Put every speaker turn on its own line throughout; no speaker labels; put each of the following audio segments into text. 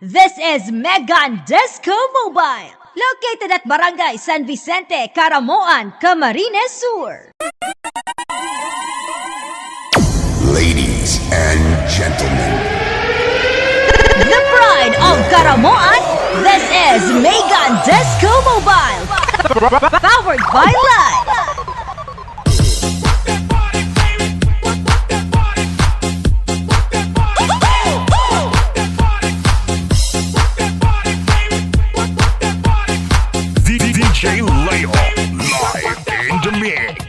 This is Meghan Disco Mobile, located at Barangay San Vicente, Caramoan, Camarines Sur.
Ladies and gentlemen,
The pride of Caramoan, this is Meghan Disco Mobile, powered by Light.
DJ Leo, live in the mix.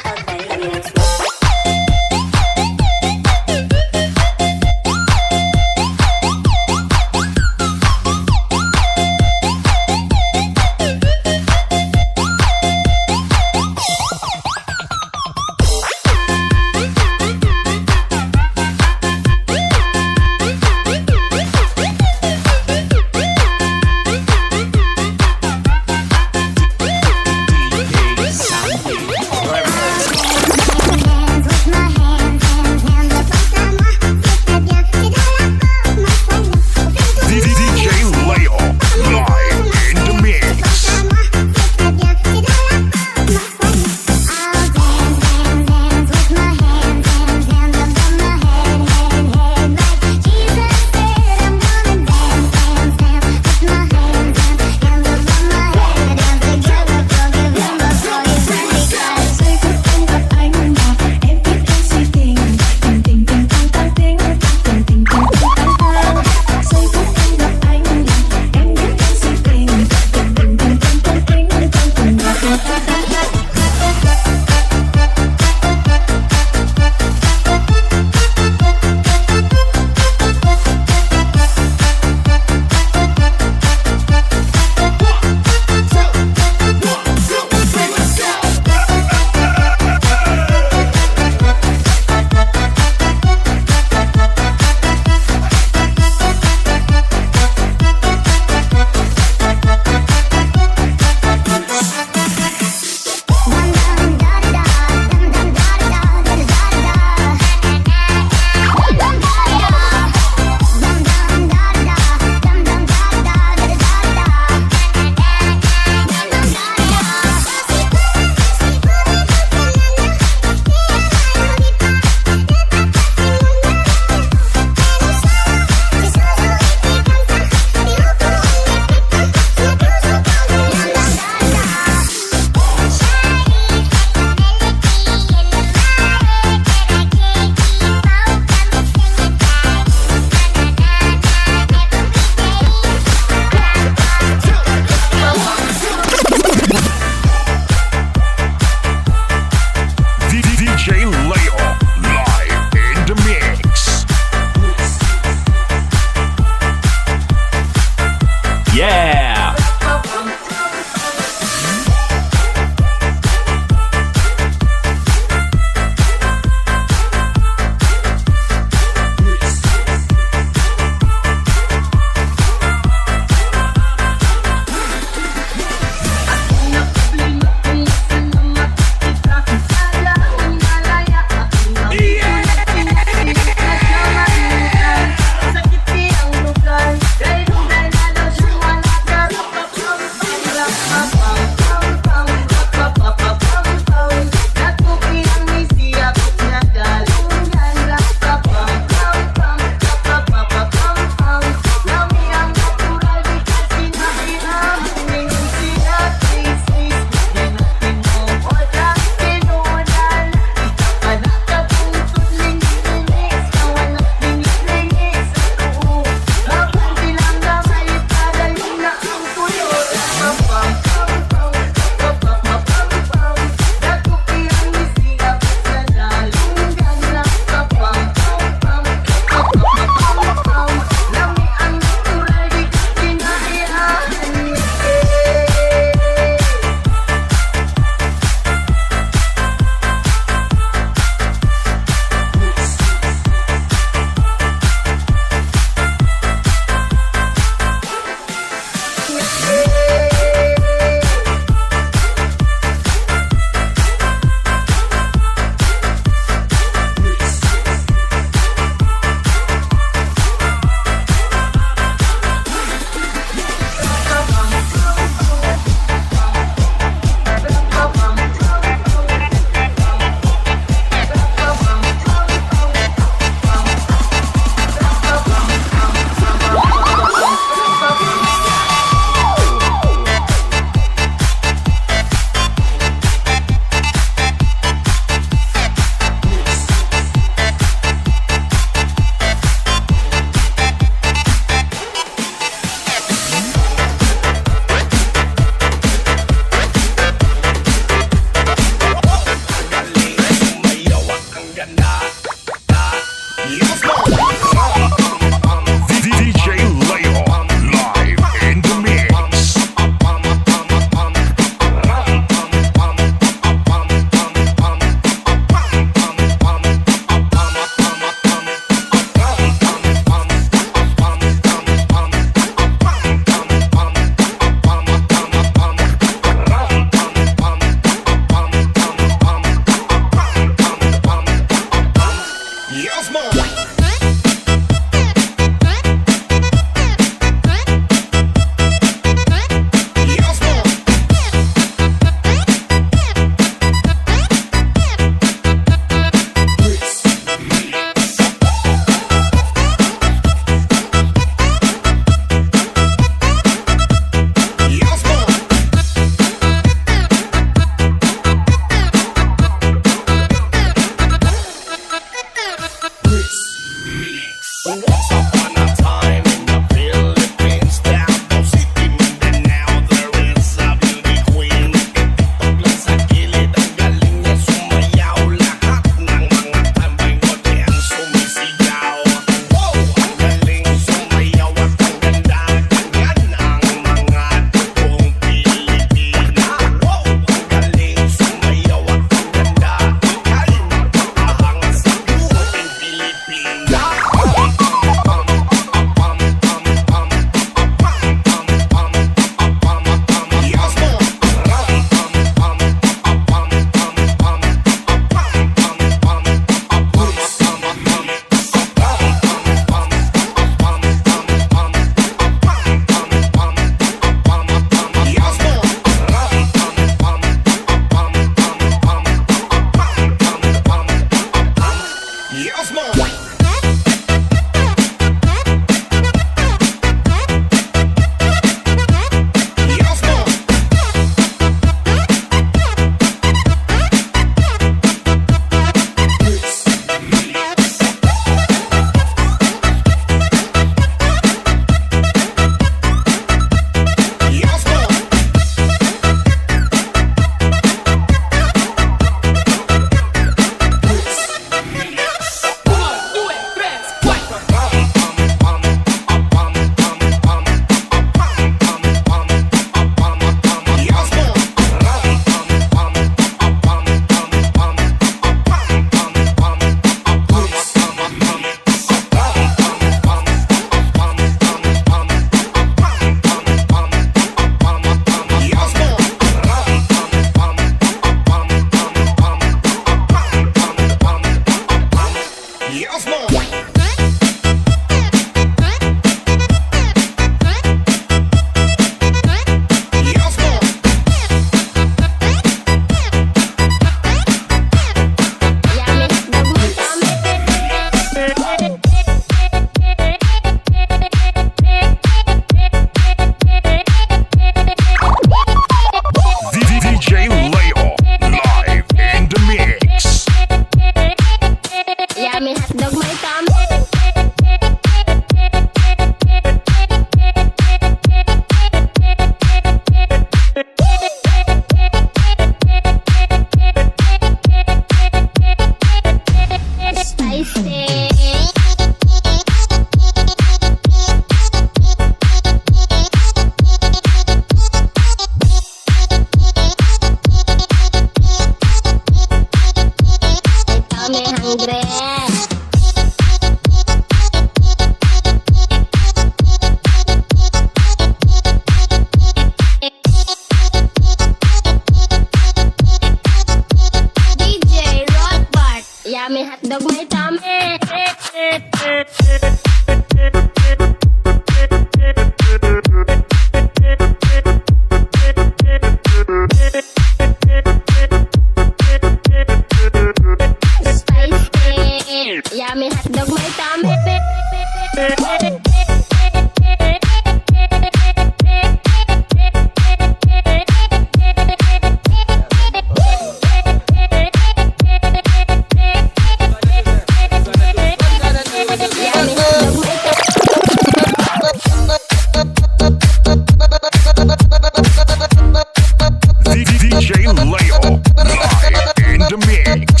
DJ Leo, live in the mix.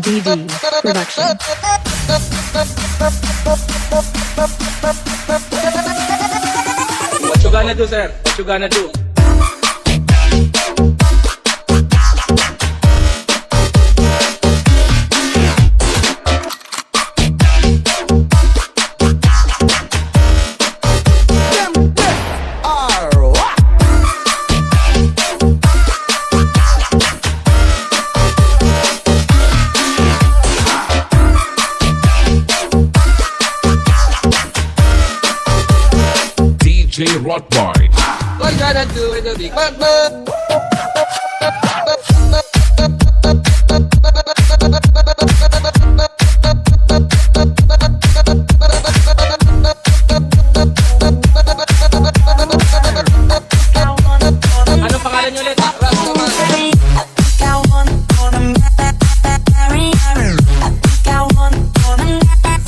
DD Production.
What you gonna do, sir? What you gonna do?
DJ Rottwein.
What you gonna do with the big bang? Ano pangalan niyo ulit?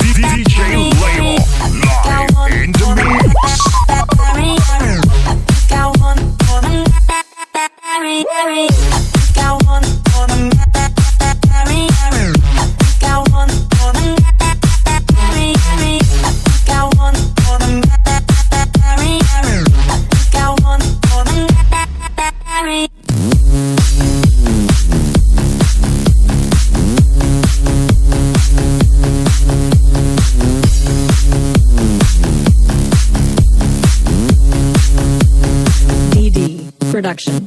DJ Label. Live in the mix.
DD Production.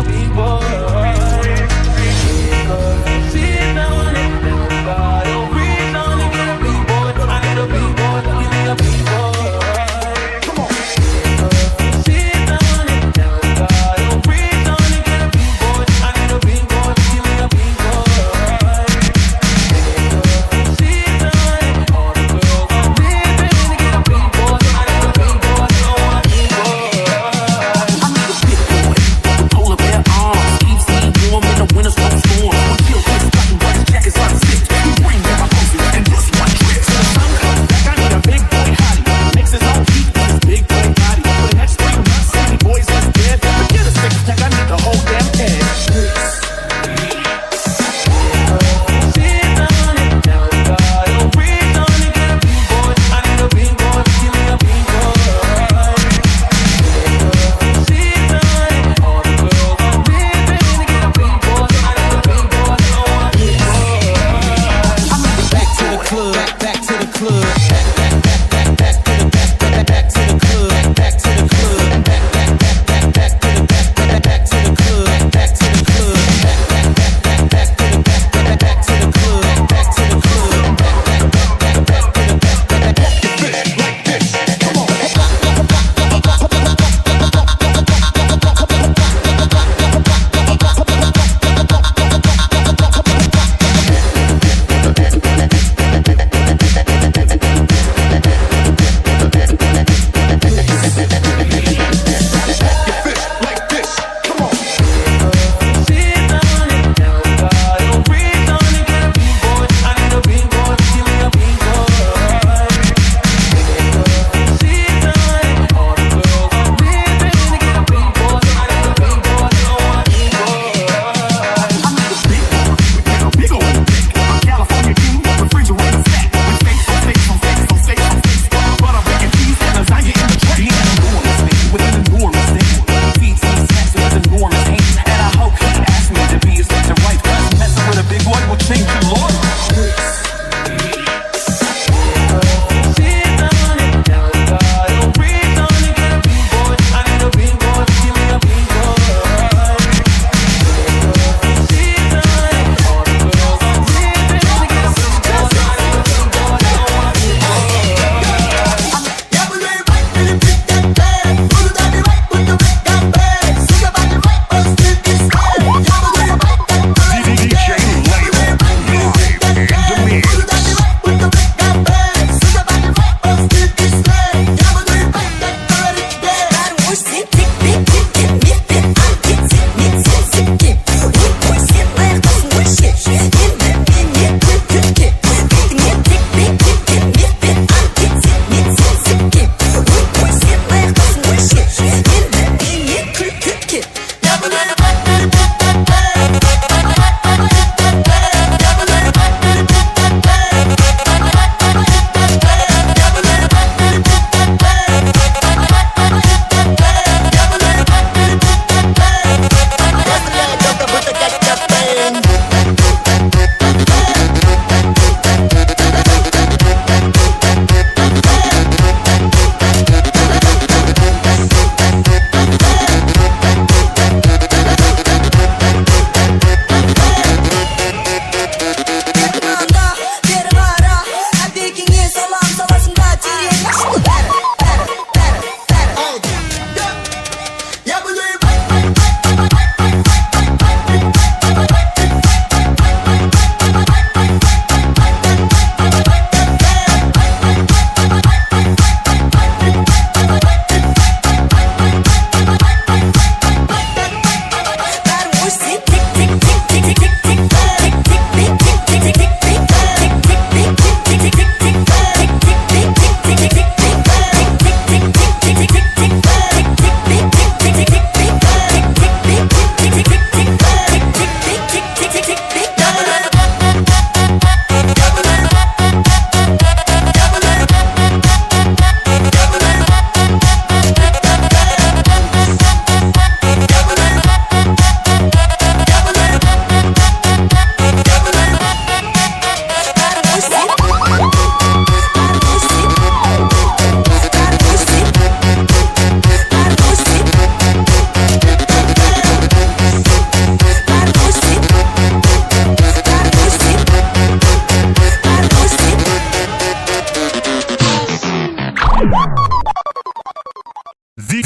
big boy. Sit down and never got a reason to get a big boy. I need a big boy, give me a big boy. Come on. Sit down and never got a reason to get a big boy. I need a big boy, give me a big boy. Sit down and all the girls are living to get a big boy. I need a big boy, so I big boy.
I need a big boy with polar bear arms. Keeps me warm in the winter storm. With chill face, cotton buds, jackets on stick. We bring down my coffee and just one trick. So the sun comes back, I need a big boy hottie. Makes his own heat with his big boy body. For the next 3 months, city boys is dead. Forget a 6-pack, I need the whole damn head.
Sit down and never got a reason to get a big boy. I need a big boy, give me a big boy. Sit down and all the girls are living to get a big boy. I need a big boy, so I big boy.
Back to the club, back to the club, back to the club, back to the club, back to the club, back to the club, back to the club, back to the club, back to the club, back to the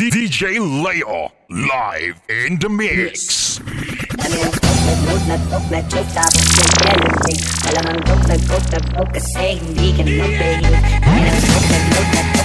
DJ Leo, live in the mix.
Nagtok kasi hindi ka na mapay.